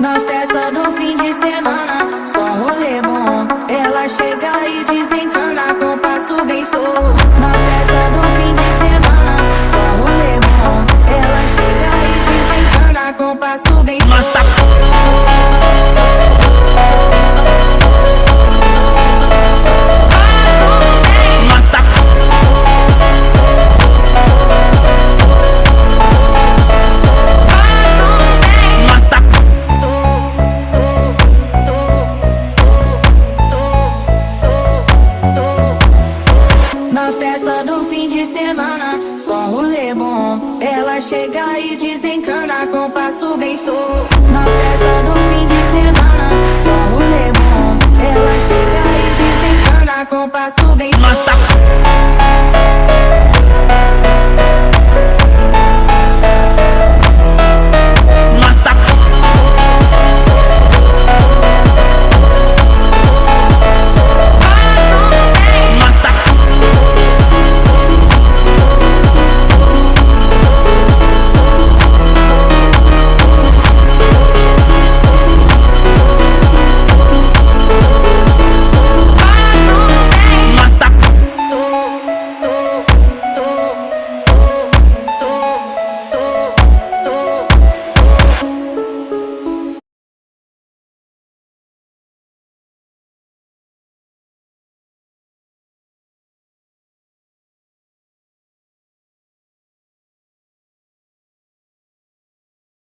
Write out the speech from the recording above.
Na festa do fim de semana, só rolê bom. Ela chega e desencana com passo bem show. Na festa do